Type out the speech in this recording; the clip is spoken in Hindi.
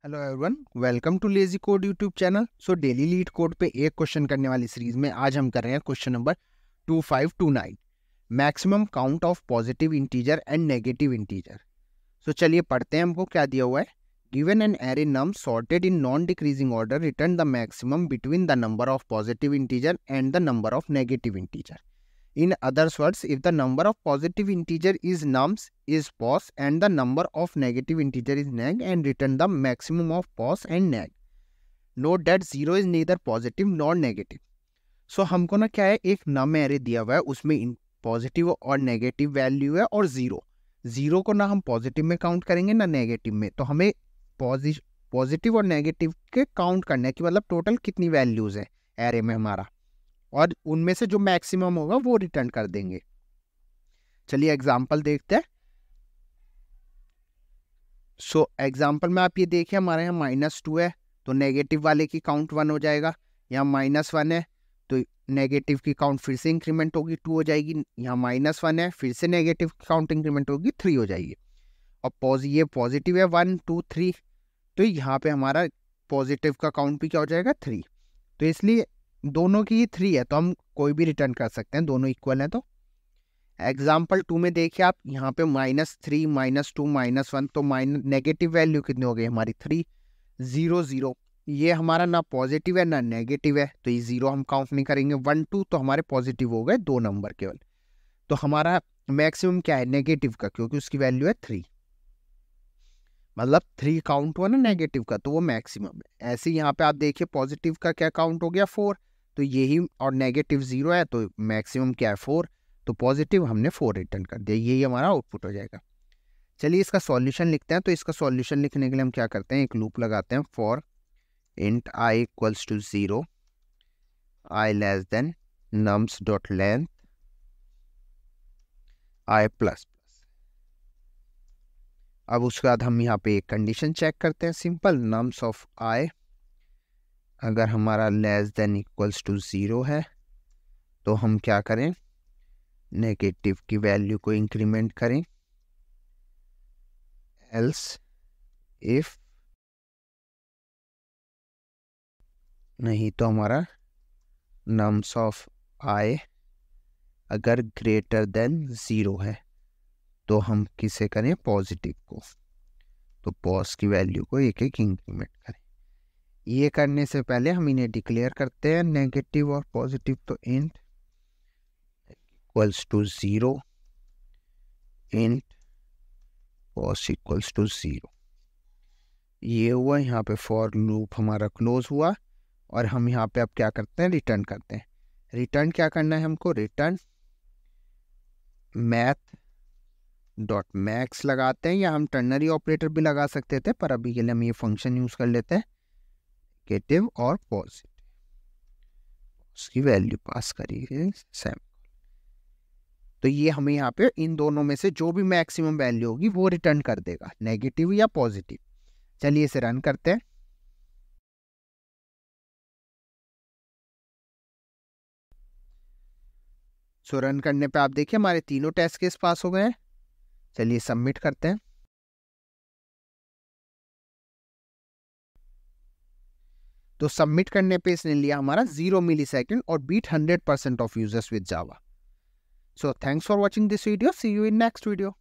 Hello everyone, welcome too lazy code YouTube channel. So daily leet code पे एक क्वेश्चन करने वाली सीरीज में आज हम कर रहे हैं question number 2529, maximum count of positive integer and negative integer. So चलिए पढ़ते हैं, हमको क्या दिया हुआ है। Given an array num sorted in non decreasing order, return the maximum between the number of positive integer and the number of negative integer. In other words, if the number of positive integer is nums is pos and the number of negative integer is neg, and return the maximum of pos and neg. Note that 0 is neither positive nor negative. So हमको ना क्या है, एक नम एरे दिया हुआ है, उसमें पॉजिटिव और नेगेटिव वैल्यू है और जीरो को ना हम पॉजिटिव में काउंट करेंगे ना नेगेटिव में। तो हमें पॉजिटिव और नेगेटिव के काउंट करना है कि मतलब टोटल कितनी वैल्यूज है एरे में हमारा, और उनमें से जो मैक्सिमम होगा वो रिटर्न कर देंगे। चलिए एग्जांपल देखते हैं। सो एग्जांपल में आप ये देखिए, हमारे यहाँ -2 है तो नेगेटिव वाले की काउंट 1 हो जाएगा। यहाँ -1 है तो नेगेटिव की काउंट फिर से इंक्रीमेंट होगी 2 हो जाएगी। यहाँ -1 है, फिर से नेगेटिव की काउंट इंक्रीमेंट होगी 3 हो जाएगी। और ये पॉजिटिव है 1 2 3, तो यहाँ पे हमारा पॉजिटिव का काउंट भी क्या हो जाएगा 3। तो इसलिए दोनों की 3 है तो हम कोई भी रिटर्न कर सकते हैं, दोनों इक्वल हैं। तो एग्जाम्पल 2 में देखिए आप, यहाँ पे -3 -2 -1, तो नेगेटिव वैल्यू कितनी हो गई हमारी 3 0 0। ये हमारा ना पॉजिटिव है ना नेगेटिव है, तो ये 0 हम काउंट नहीं करेंगे। 1 2 तो हमारे पॉजिटिव हो गए 2 नंबर केवल। तो हमारा मैक्सिमम क्या है नेगेटिव का, क्योंकि उसकी वैल्यू है 3, मतलब 3 काउंट हुआ ना नेगेटिव का, तो वो मैक्सिमम है। ऐसे यहाँ पे आप देखिए पॉजिटिव का क्या काउंट हो गया 4, तो यही, और नेगेटिव 0 है तो मैक्सिमम क्या है 4, तो पॉजिटिव हमने 4 रिटर्न कर दिया। यही हमारा आउटपुट हो जाएगा। चलिए इसका सॉल्यूशन लिखते हैं। तो इसका सॉल्यूशन लिखने के लिए हम क्या करते हैं, एक लूप लगाते हैं। For int i equals to 0, i less than nums dot length i plus. अब उसके बाद हम यहाँ पे एक कंडीशन चेक करते हैं, सिंपल। नम्स ऑफ आई अगर हमारा लेस देन इक्वल्स टू 0 है तो हम क्या करें, नेगेटिव की वैल्यू को इंक्रीमेंट करें। एल्स इफ नहीं तो हमारा नम्स ऑफ आई अगर ग्रेटर देन 0 है तो हम किसे करें, पॉजिटिव को। तो पॉज की वैल्यू को एक एक इंक्रीमेंट करें। ये करने से पहले हम इन्हें डिक्लेयर करते हैं, नेगेटिव और पॉजिटिव। तो int equals to 0, int pos equals to 0। ये हुआ, यहाँ पे फॉर लूप हमारा क्लोज हुआ। और हम यहाँ पे अब क्या करते हैं, रिटर्न करते हैं। रिटर्न क्या करना है हमको, रिटर्न मैथ डॉट मैक्स लगाते हैं, या हम टर्नरी ऑपरेटर भी लगा सकते थे, पर अभी के लिए हम ये फंक्शन यूज कर लेते हैं, नेगेटिव और पॉजिटिव, उसकी वैल्यू पास करिए सेम। तो ये हमें यहाँ पे इन दोनों में से जो भी मैक्सिमम वैल्यू होगी वो रिटर्न कर देगा, नेगेटिव या पॉजिटिव। चलिए इसे रन करते हैं। सो रन करने पे आप देखिए हमारे तीनों टेस्ट केस पास हो गए हैं। चलिए सबमिट करते हैं। तो सबमिट करने पे इसने लिया हमारा 0 मिलीसेकंड और beat 100% of users with Java. So thanks for watching this video. See you in next video.